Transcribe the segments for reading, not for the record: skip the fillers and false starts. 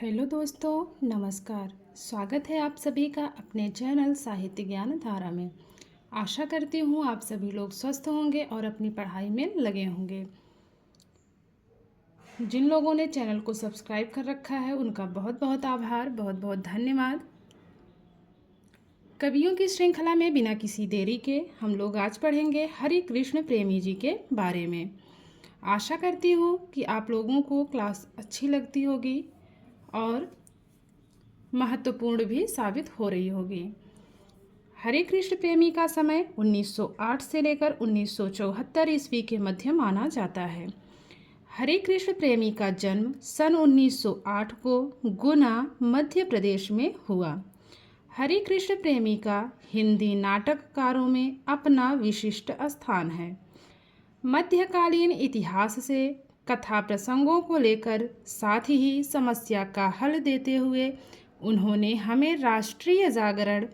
Hello दोस्तों, नमस्कार। स्वागत है आप सभी का अपने चैनल साहित्य ज्ञान धारा में। आशा करती हूँ आप सभी लोग स्वस्थ होंगे और अपनी पढ़ाई में लगे होंगे। जिन लोगों ने चैनल को सब्सक्राइब कर रखा है उनका बहुत बहुत आभार, बहुत बहुत धन्यवाद। कवियों की श्रृंखला में बिना किसी देरी के हम लोग आज पढ़ेंगे हरि कृष्ण प्रेमी जी के बारे में। आशा करती हूँ कि आप लोगों को क्लास अच्छी लगती होगी और महत्वपूर्ण भी साबित हो रही होगी। हरे कृष्ण प्रेमी का समय 1908 से लेकर 1974 ईस्वी के मध्य माना जाता है। हरे कृष्ण प्रेमी का जन्म सन 1908 को गुना मध्य प्रदेश में हुआ। हरे कृष्ण प्रेमी का हिंदी नाटककारों में अपना विशिष्ट स्थान है। मध्यकालीन इतिहास से कथा प्रसंगों को लेकर साथ ही समस्या का हल देते हुए उन्होंने हमें राष्ट्रीय जागरण,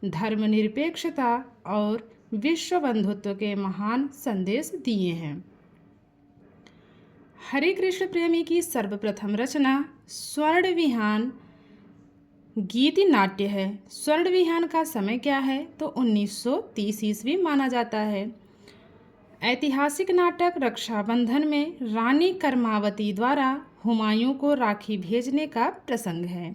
धर्मनिरपेक्षता और विश्व बंधुत्व के महान संदेश दिए हैं। हरे कृष्ण प्रेमी की सर्वप्रथम रचना स्वर्ण विहान गीति नाट्य है। स्वर्ण विहान का समय क्या है तो 1930 ईस्वी माना जाता है। ऐतिहासिक नाटक रक्षाबंधन में रानी कर्मावती द्वारा हुमायूं को राखी भेजने का प्रसंग है।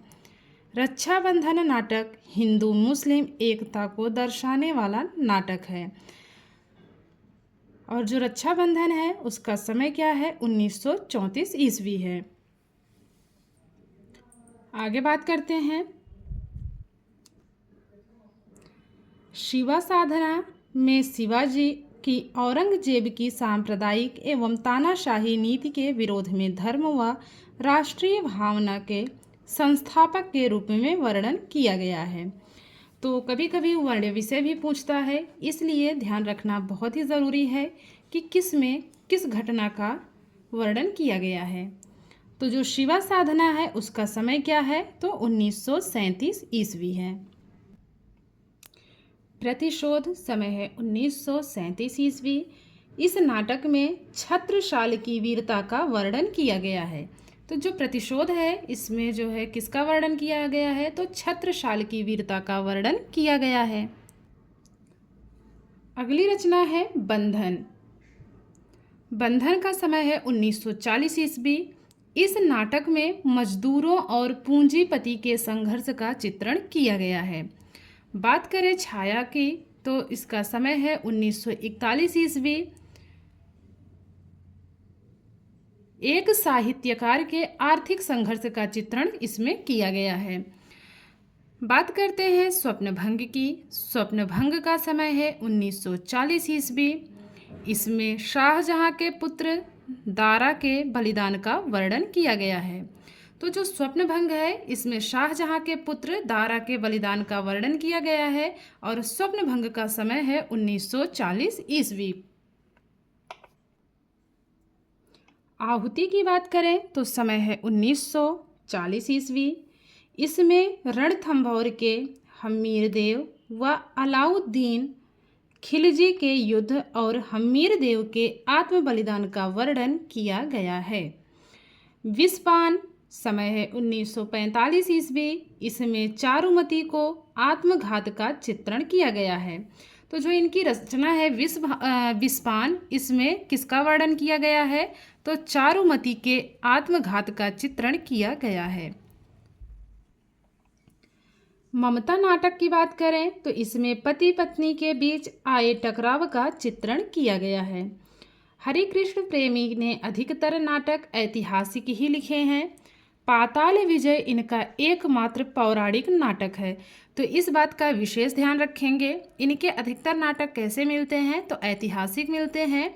रक्षाबंधन नाटक हिंदू मुस्लिम एकता को दर्शाने वाला नाटक है और जो रक्षाबंधन है उसका समय क्या है 1934 ईस्वी है। आगे बात करते हैं। शिवा साधना में शिवाजी की औरंगजेब की सांप्रदायिक एवं तानाशाही नीति के विरोध में धर्म व राष्ट्रीय भावना के संस्थापक के रूप में वर्णन किया गया है। तो कभी कभी वर्ण विषय भी पूछता है, इसलिए ध्यान रखना बहुत ही ज़रूरी है कि किस में किस घटना का वर्णन किया गया है। तो जो शिवा साधना है उसका समय क्या है तो 1937 ईस्वी है। प्रतिशोध समय है 1937 ईस्वी। इस नाटक में छत्रसाल की वीरता का वर्णन किया गया है। तो जो प्रतिशोध है इसमें जो है किसका वर्णन किया गया है तो छत्रसाल की वीरता का वर्णन किया गया है। अगली रचना है बंधन। बंधन का समय है 1940 ईस्वी। इस नाटक में मजदूरों और पूंजीपति के संघर्ष का चित्रण किया गया है। बात करें छाया की तो इसका समय है 1941 ईस्वी। एक साहित्यकार के आर्थिक संघर्ष का चित्रण इसमें किया गया है। बात करते हैं स्वप्नभंग की। स्वप्नभंग का समय है 1940 ईस्वी। इसमें शाहजहां के पुत्र दारा के बलिदान का वर्णन किया गया है। तो जो स्वप्नभंग है इसमें शाहजहां के पुत्र दारा के बलिदान का वर्णन किया गया है और स्वप्नभंग का समय है 1940 ईस्वी। आहुति की बात करें तो समय है 1940 ईस्वी। इसमें रणथंभौर के हम्मीरदेव व अलाउद्दीन खिलजी के युद्ध और हम्मीरदेव के आत्म बलिदान का वर्णन किया गया है। विषपान समय है 1945 ईस्वी। इसमें चारुमती को आत्मघात का चित्रण किया गया है। तो जो इनकी रचना है विषपान, इसमें किसका वर्णन किया गया है तो चारुमती के आत्मघात का चित्रण किया गया है। ममता नाटक की बात करें तो इसमें पति पत्नी के बीच आए टकराव का चित्रण किया गया है। हरे कृष्ण प्रेमी ने अधिकतर नाटक ऐतिहासिक ही लिखे हैं। पाताल विजय इनका एकमात्र पौराणिक नाटक है। तो इस बात का विशेष ध्यान रखेंगे। इनके अधिकतर नाटक कैसे मिलते हैं तो ऐतिहासिक मिलते हैं।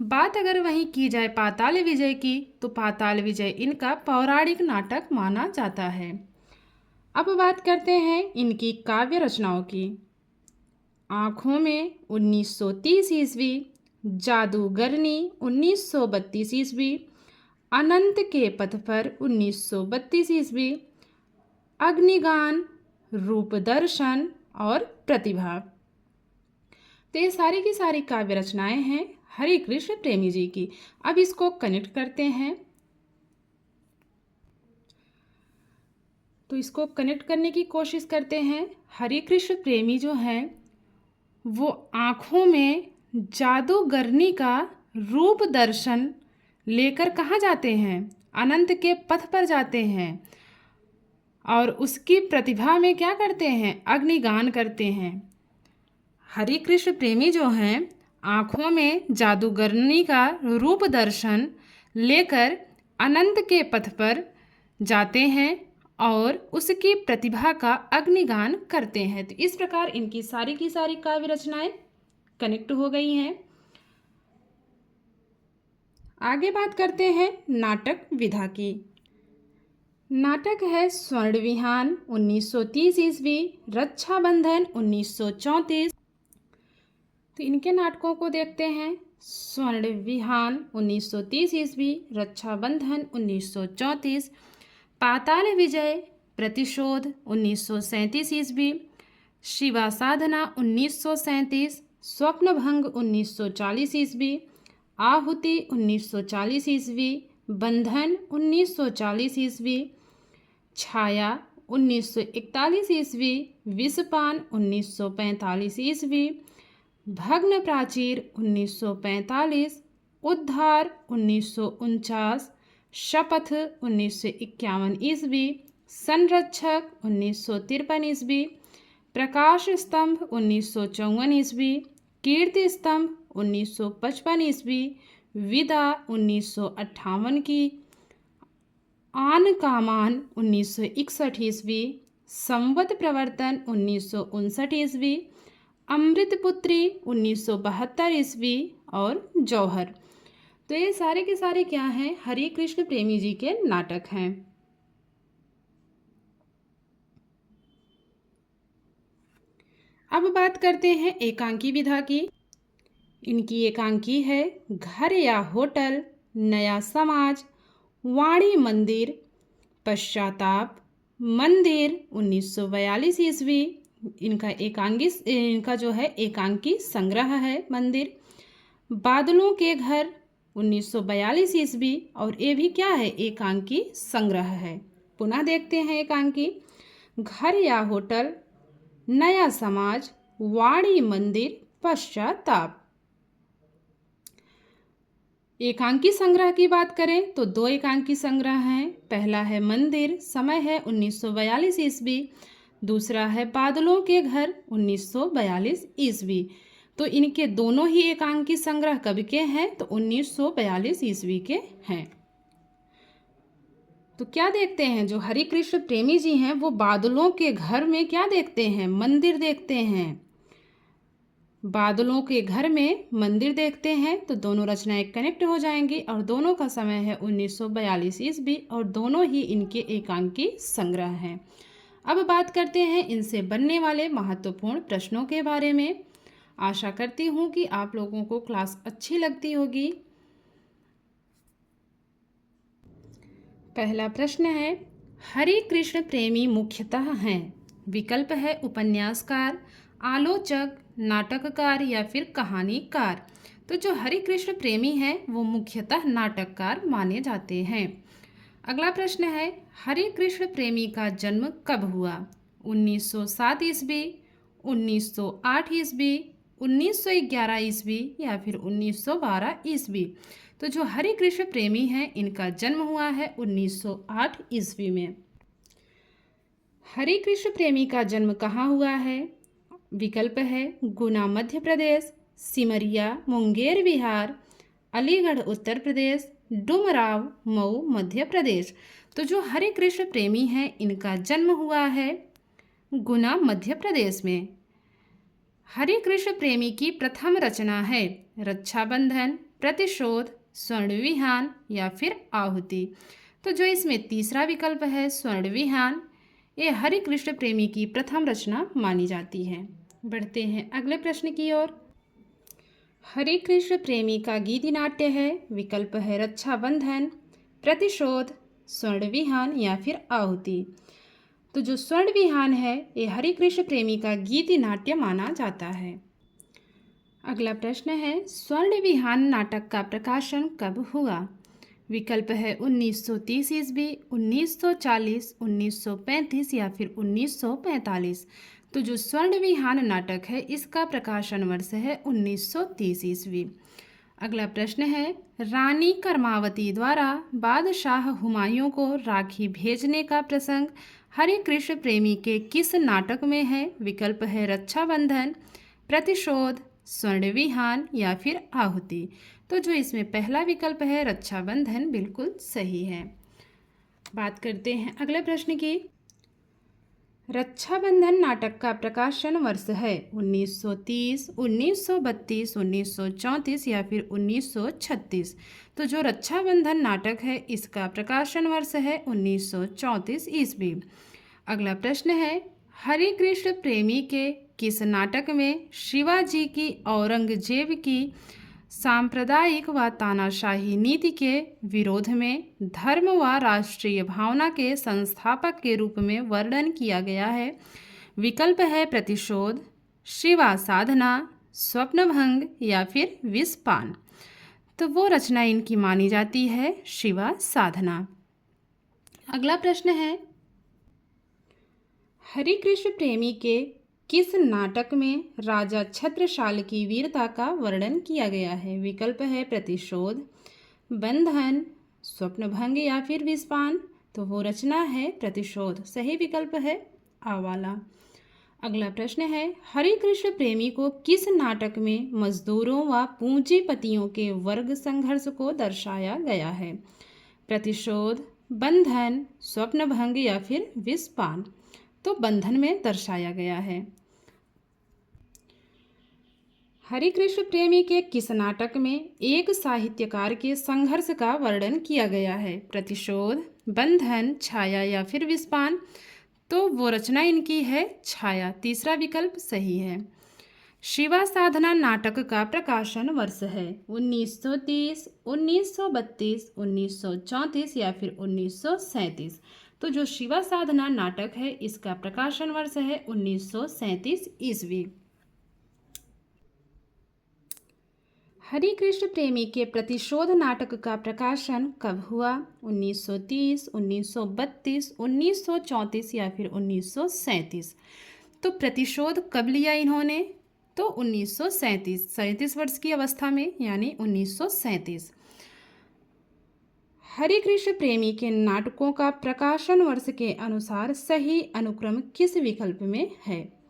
बात अगर वहीं की जाए पाताल विजय की तो पाताल विजय इनका पौराणिक नाटक माना जाता है। अब बात करते हैं इनकी काव्य रचनाओं की। आँखों में 1930 ईस्वी, जादूगरनी 1932 ईस्वी, अनंत के पथ पर 1932 ईस्वी, अग्निगान, रूपदर्शन और प्रतिभा। तो ये सारी की सारी काव्य रचनाएं हैं हरे कृष्ण प्रेमी जी की। अब इसको कनेक्ट करते हैं। तो इसको कनेक्ट करने की कोशिश करते हैं। हरे कृष्ण प्रेमी जो हैं वो आँखों में जादूगरनी का रूप दर्शन लेकर कहाँ जाते हैं? अनंत के पथ पर जाते हैं और उसकी प्रतिभा में क्या करते हैं? अग्निगान करते हैं। हरे कृष्ण प्रेमी जो हैं आँखों में जादूगरनी का रूप दर्शन लेकर अनंत के पथ पर जाते हैं और उसकी प्रतिभा का अग्निगान करते हैं। तो इस प्रकार इनकी सारी की सारी काव्य रचनाएं कनेक्ट हो गई हैं। आगे बात करते हैं नाटक विधा की। नाटक है स्वर्ण विहान 1930 ईस्वी, रक्षाबंधन 1934। तो इनके नाटकों को देखते हैं। स्वर्ण विहान 1930 ईस्वी, रक्षाबंधन 1934, पाताल विजय प्रतिशोध 1937 ईस्वी, शिवा साधना 1937, स्वप्नभंग 1940 ईस्वी, आहुति 1940 ईस्वी, बंधन 1940 ईस्वी, छाया 1941 ईस्वी, विषपान 1945 ईस्वी, भग्न प्राचीर 1945, उद्धार 1949, शपथ 1951 ईस्वी, संरक्षक 1953 ईस्वी, प्रकाश स्तंभ 1954 ईस्वी, कीर्ति स्तंभ 1955 ईस्वी, विदा 1958 की, आन कामान 1961 ईस्वी, संवत प्रवर्तन 1959 ईस्वी, अमृतपुत्री 1972 ईस्वी और जौहर। तो ये सारे के सारे क्या हैं? हरे कृष्ण प्रेमी जी के नाटक हैं। अब बात करते हैं एकांकी विधा की। इनकी एकांकी है घर या होटल, नया समाज, वाणी मंदिर, पश्चाताप, मंदिर 1942 ईस्वी। इनका जो है एकांकी संग्रह है मंदिर। बादलों के घर 1942 ईस्वी और ये भी क्या है? एकांकी संग्रह है। पुनः देखते हैं एकांकी। घर या होटल, नया समाज, वाणी मंदिर, पश्चाताप। एकांकी संग्रह की बात करें तो दो एकांकी संग्रह हैं। पहला है मंदिर, समय है 1942 ईस्वी। दूसरा है बादलों के घर 1942 ईस्वी। तो इनके दोनों ही एकांकी संग्रह कब के हैं? तो 1942 ईस्वी के हैं। तो क्या देखते हैं? जो हरि कृष्ण प्रेमी जी हैं वो बादलों के घर में क्या देखते हैं? मंदिर देखते हैं। बादलों के घर में मंदिर देखते हैं तो दोनों रचनाएं कनेक्ट हो जाएंगी और दोनों का समय है 1942 ईस्वी और दोनों ही इनके एकांकी संग्रह हैं। अब बात करते हैं इनसे बनने वाले महत्वपूर्ण प्रश्नों के बारे में। आशा करती हूँ कि आप लोगों को क्लास अच्छी लगती होगी। पहला प्रश्न है, हरि कृष्ण प्रेमी मुख्यतः हैं? विकल्प है उपन्यासकार, आलोचक, नाटककार या फिर कहानीकार। तो जो हरि कृष्ण प्रेमी हैं वो मुख्यतः नाटककार माने जाते हैं। अगला प्रश्न है, हरि कृष्ण प्रेमी का जन्म कब हुआ? 1907 ईस्वी, 1908 ईस्वी, 1911 ईस्वी या फिर 1912 ईस्वी। तो जो हरि कृष्ण प्रेमी हैं इनका जन्म हुआ है 1908 ईस्वी में। हरि कृष्ण प्रेमी का जन्म कहाँ हुआ है? विकल्प है गुना मध्य प्रदेश, सिमरिया मुंगेर बिहार, अलीगढ़ उत्तर प्रदेश, डुमराव मऊ मध्य प्रदेश। तो जो हरे कृष्ण प्रेमी हैं इनका जन्म हुआ है गुना मध्य प्रदेश में। हरे कृष्ण प्रेमी की प्रथम रचना है रक्षाबंधन, प्रतिशोध, स्वर्ण विहान या फिर आहुति। तो जो इसमें तीसरा विकल्प है स्वर्ण विहान, ये हरे कृष्ण प्रेमी की प्रथम रचना मानी जाती है। बढ़ते हैं अगले प्रश्न की ओर। हरे कृष्ण प्रेमी का गीति नाट्य है। विकल्प है रक्षाबंधन, प्रतिशोध, स्वर्ण विहान या फिर आहुति। तो जो स्वर्ण विहान है ये हरे कृष्ण प्रेमी का गीति नाट्य माना जाता है। अगला प्रश्न है, स्वर्ण विहान नाटक का प्रकाशन कब हुआ? विकल्प है 1930 ईस्वी, 1940, 1935 या फिर 1945। तो जो स्वर्ण विहान नाटक है इसका प्रकाशन वर्ष है 1930 ईस्वी। अगला प्रश्न है, रानी कर्मावती द्वारा बादशाह हुमायूं को राखी भेजने का प्रसंग हरे कृष्ण प्रेमी के किस नाटक में है? विकल्प है रक्षाबंधन, प्रतिशोध, स्वर्ण विहान या फिर आहुति। तो जो इसमें पहला विकल्प है रक्षाबंधन बिल्कुल सही है। बात करते हैं अगले प्रश्न की। रक्षाबंधन नाटक का प्रकाशन वर्ष है 1930, 1932, 1934 या फिर 1936। तो जो रक्षाबंधन नाटक है इसका प्रकाशन वर्ष है 1934 ईस्वी। अगला प्रश्न है, हरे कृष्ण प्रेमी के किस नाटक में शिवाजी की औरंगजेब की सांप्रदायिक व तानाशाही नीति के विरोध में धर्म व राष्ट्रीय भावना के संस्थापक के रूप में वर्णन किया गया है? विकल्प है प्रतिशोध, शिवा साधना, स्वप्नभंग या फिर विषपान। तो वो रचना इनकी मानी जाती है शिवा साधना। अगला प्रश्न है, हरि कृष्ण प्रेमी के किस नाटक में राजा छत्रसाल की वीरता का वर्णन किया गया है? विकल्प है प्रतिशोध, बंधन, स्वप्नभंग या फिर विषपान। तो वो रचना है प्रतिशोध। सही विकल्प है आ वाला। अगला प्रश्न है, हरि कृष्ण प्रेमी को किस नाटक में मजदूरों व पूंजीपतियों के वर्ग संघर्ष को दर्शाया गया है? प्रतिशोध, बंधन, स्वप्नभंग या फिर विषपान। तो बंधन में दर्शाया गया है। हरि कृष्ण प्रेमी के किस नाटक में एक साहित्यकार के संघर्ष का वर्णन किया गया है? प्रतिशोध, बंधन, छाया या फिर विषपान। तो वो रचना इनकी है छाया। तीसरा विकल्प सही है। शिवा साधना नाटक का प्रकाशन वर्ष है 1930, 1932, 1934 या फिर 1937। तो जो शिवा साधना नाटक है इसका प्रकाशन वर्ष है 1937 ईस्वी। हरि कृष्ण प्रेमी के प्रतिशोध नाटक का प्रकाशन कब हुआ? 1930, 1932, 1934 या फिर 1937। तो प्रतिशोध कब लिया इन्होंने? तो 1937 वर्ष की अवस्था में, यानी 1937। हरि कृष्ण प्रेमी के नाटकों का प्रकाशन वर्ष के अनुसार सही अनुक्रम किस विकल्प में है?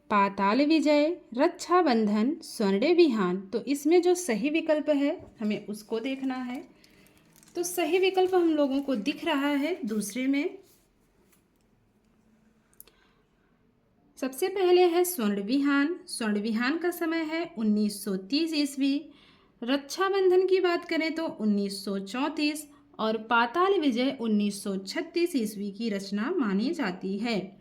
पाताल विजय, रक्षाबंधन, स्वर्ण विहान। तो इसमें जो सही विकल्प है हमें उसको देखना है। तो सही विकल्प हम लोगों को दिख रहा है दूसरे में। सबसे पहले है स्वर्ण विहान। स्वर्ण विहान का समय है 1930 ईस्वी। रक्षाबंधन की बात करें तो 1934 और पाताल विजय 1936 ईस्वी की रचना मानी जाती है।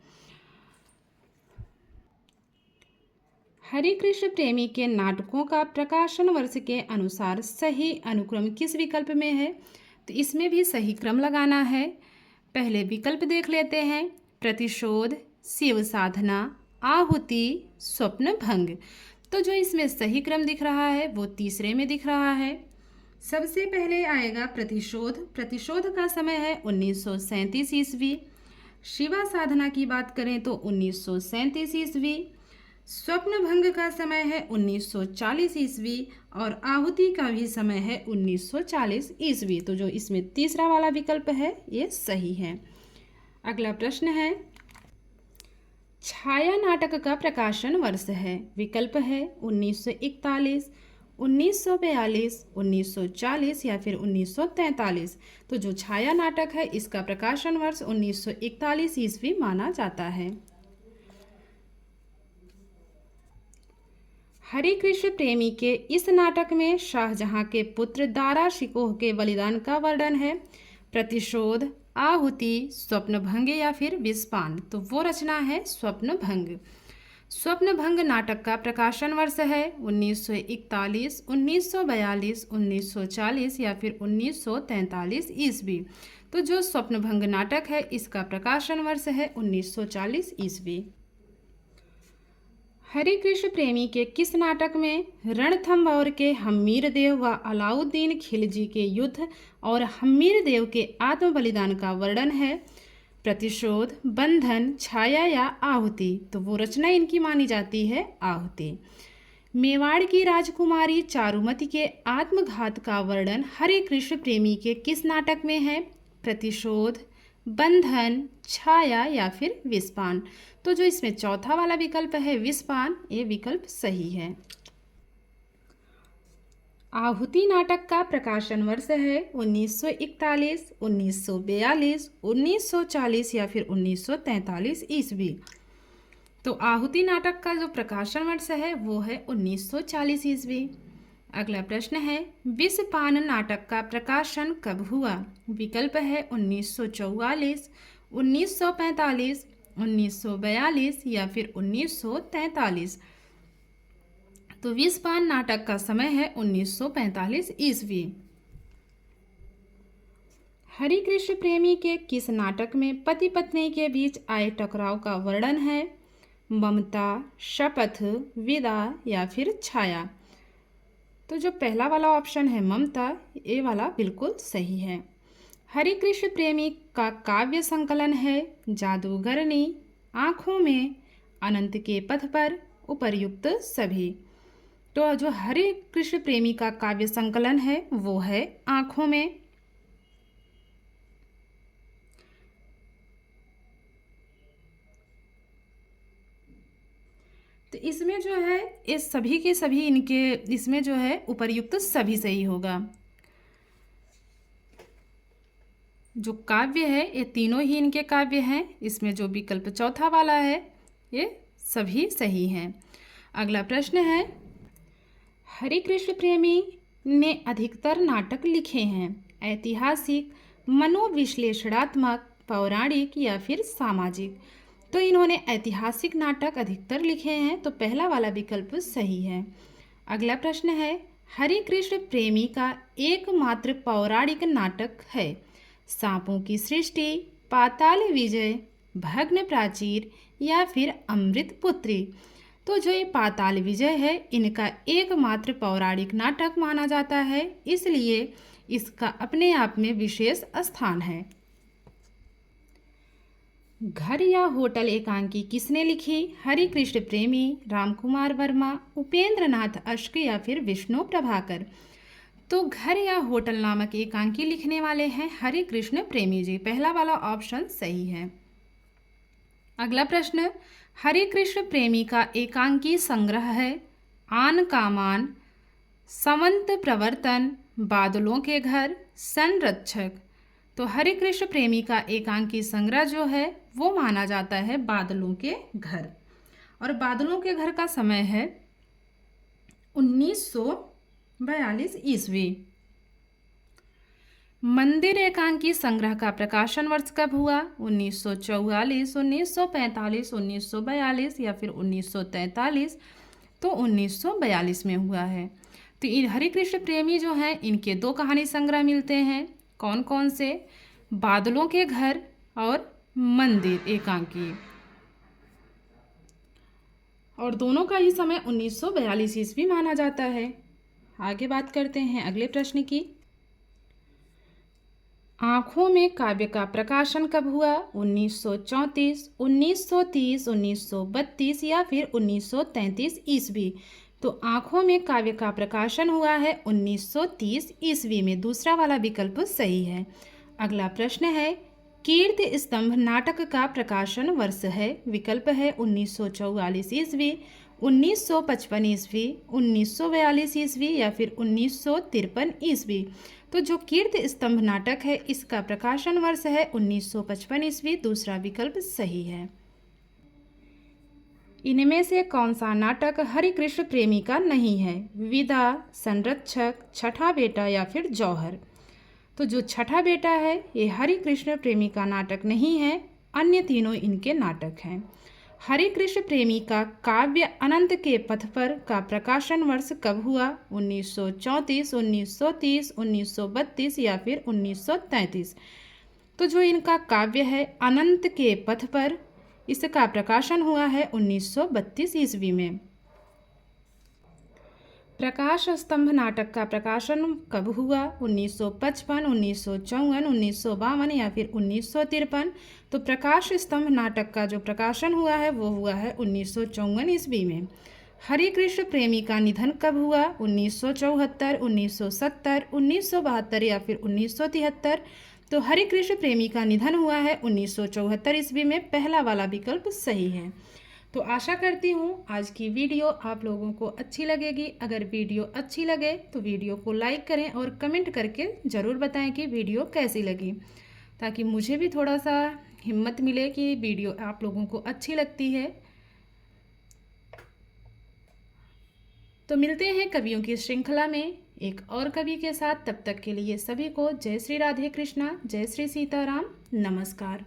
हरि कृष्ण प्रेमी के नाटकों का प्रकाशन वर्ष के अनुसार सही अनुक्रम किस विकल्प में है? तो इसमें भी सही क्रम लगाना है। पहले विकल्प देख लेते हैं। प्रतिशोध, शिव साधना, आहुति, स्वप्नभंग। तो जो इसमें सही क्रम दिख रहा है वो तीसरे में दिख रहा है। सबसे पहले आएगा प्रतिशोध। प्रतिशोध का समय है 1937 ईस्वी। शिवा साधना की बात करें तो 1937 ईस्वी। स्वप्नभंग का समय है 1940 ईस्वी और आहुति का भी समय है 1940 ईस्वी। तो जो इसमें तीसरा वाला विकल्प है ये सही है। अगला प्रश्न है, छाया नाटक का प्रकाशन वर्ष है? विकल्प है 1941, 1942, 1940 या फिर 1943। तो जो छाया नाटक है इसका प्रकाशन वर्ष 1941 ईस्वी माना जाता है। हरि कृष्ण प्रेमी के इस नाटक में शाहजहां के पुत्र दारा शिकोह के बलिदान का वर्णन है। प्रतिशोध, आहुति, स्वप्नभंग या फिर विषपान। तो वो रचना है स्वप्नभंग। स्वप्नभंग नाटक का प्रकाशन वर्ष है 1941, 1942, 1940 या फिर 1943 ईस्वी। तो जो स्वप्नभंग नाटक है इसका प्रकाशन वर्ष है 1940 ईस्वी। हरि कृष्ण प्रेमी के किस नाटक में रणथंभौर के हम्मीर देव व अलाउद्दीन खिलजी के युद्ध और हम्मीर देव के आत्म बलिदान का वर्णन है? प्रतिशोध, बंधन, छाया या आहुति? तो वो रचना इनकी मानी जाती है आहुति। मेवाड़ की राजकुमारी चारुमती के आत्मघात का वर्णन हरि कृष्ण प्रेमी के किस नाटक में है? प्रतिशोध, बंधन, छाया या फिर विषपान? तो जो इसमें चौथा वाला विकल्प है विषपान, ये विकल्प सही है। आहुति नाटक का प्रकाशन वर्ष है 1941, 1942, 1940 या फिर 1943 ईस्वी। तो आहुति नाटक का जो प्रकाशन वर्ष है वो है 1940 ईस्वी। अगला प्रश्न है विषपान नाटक का प्रकाशन कब हुआ? विकल्प है 1944, 1945, 1942 या फिर 1943। तो विषपान नाटक का समय है 1945 ईस्वी। हरि कृष्ण प्रेमी के किस नाटक में पति पत्नी के बीच आए टकराव का वर्णन है? ममता, शपथ, विदा या फिर छाया? तो जो पहला वाला ऑप्शन है ममता, ये वाला बिल्कुल सही है। हरि कृष्ण प्रेमी का काव्य संकलन है जादूगरनी, आँखों में, अनंत के पथ पर, उपर्युक्त सभी। तो जो हरि कृष्ण प्रेमी का काव्य संकलन है वो है आँखों में। तो इसमें जो है ये सभी के सभी इनके इसमें जो है उपर्युक्त सभी सही होगा। जो काव्य है ये तीनों ही इनके काव्य हैं। इसमें जो विकल्प चौथा वाला है ये सभी सही हैं। अगला प्रश्न है हरि कृष्ण प्रेमी ने अधिकतर नाटक लिखे हैं ऐतिहासिक, मनोविश्लेषणात्मक, पौराणिक या फिर सामाजिक? तो इन्होंने ऐतिहासिक नाटक अधिकतर लिखे हैं, तो पहला वाला विकल्प सही है। अगला प्रश्न है हरि कृष्ण प्रेमी का एकमात्र पौराणिक नाटक है सांपों की सृष्टि, पाताल विजय, भग्न प्राचीर या फिर अमृत पुत्री? तो जो ये पाताल विजय है इनका एकमात्र पौराणिक नाटक माना जाता है, इसलिए इसका अपने आप में विशेष स्थान है। घर या होटल एकांकी किसने लिखी? हरि कृष्ण प्रेमी, रामकुमार वर्मा, उपेंद्र नाथ अश्क या फिर विष्णु प्रभाकर? तो घर या होटल नामक एकांकी लिखने वाले हैं हरि कृष्ण प्रेमी जी। पहला वाला ऑप्शन सही है। अगला प्रश्न हरि कृष्ण प्रेमी का एकांकी संग्रह है आन कामान, संवंत प्रवर्तन, बादलों के घर, संरक्षक? तो हरि कृष्ण प्रेमी का एकांकी संग्रह जो है वो माना जाता है बादलों के घर, और बादलों के घर का समय है 1942 ईस्वी। मंदिर एकांकी संग्रह का प्रकाशन वर्ष कब हुआ? 1944, 1945, 1942 या फिर 1943? तो 1942 में हुआ है। तो हरि कृष्ण प्रेमी जो हैं इनके दो कहानी संग्रह मिलते हैं, कौन कौन से? बादलों के घर और मंदिर एकांकी, और दोनों का ही समय 1942 ईस्वी माना जाता है। आगे बात करते हैं अगले प्रश्न की। आँखों में काव्य का प्रकाशन कब हुआ? 1934, 1930, 1932 या फिर 1933 ईस्वी? तो आँखों में काव्य का प्रकाशन हुआ है 1930 ईस्वी में। दूसरा वाला विकल्प सही है। अगला प्रश्न है कीर्ति स्तंभ नाटक का प्रकाशन वर्ष है? विकल्प है 1944 ईस्वी, 1955 ईस्वी, 1942 ईस्वी या फिर 1953 ईस्वी? तो जो कीर्ति स्तंभ नाटक है इसका प्रकाशन वर्ष है 1955 ईस्वी। दूसरा विकल्प सही है। इनमें से कौन सा नाटक हरि कृष्ण प्रेमी का नहीं है? विदा, संरक्षक, छठा बेटा या फिर जौहर? तो जो छठा बेटा है ये हरि कृष्ण प्रेमी का नाटक नहीं है, अन्य तीनों इनके नाटक हैं। हरि कृष्ण प्रेमी का काव्य अनंत के पथ पर का प्रकाशन वर्ष कब हुआ? 1934, 1930, 1932 या फिर 1933? तो जो इनका काव्य है अनंत के पथ पर इसका प्रकाशन हुआ है 1932 ईस्वी में। प्रकाश स्तंभ नाटक का प्रकाशन कब हुआ? 1955, 1954, 1952 या फिर 1953। तो प्रकाश स्तंभ नाटक का जो प्रकाशन हुआ है वो हुआ है 1954 ईस्वी में। हरे कृष्ण प्रेमी का निधन कब हुआ? 1974, 1970, 1972 या फिर 1973। तो हरे कृष्ण प्रेमी का निधन हुआ है 1974 ईस्वी में। पहला वाला विकल्प सही है। तो आशा करती हूँ आज की वीडियो आप लोगों को अच्छी लगेगी। अगर वीडियो अच्छी लगे तो वीडियो को लाइक करें और कमेंट करके ज़रूर बताएं कि वीडियो कैसी लगी, ताकि मुझे भी थोड़ा सा हिम्मत मिले कि वीडियो आप लोगों को अच्छी लगती है। तो मिलते हैं कवियों की श्रृंखला में एक और कवि के साथ। तब तक के लिए सभी को जय श्री राधे कृष्णा, जय श्री सीताराम, नमस्कार।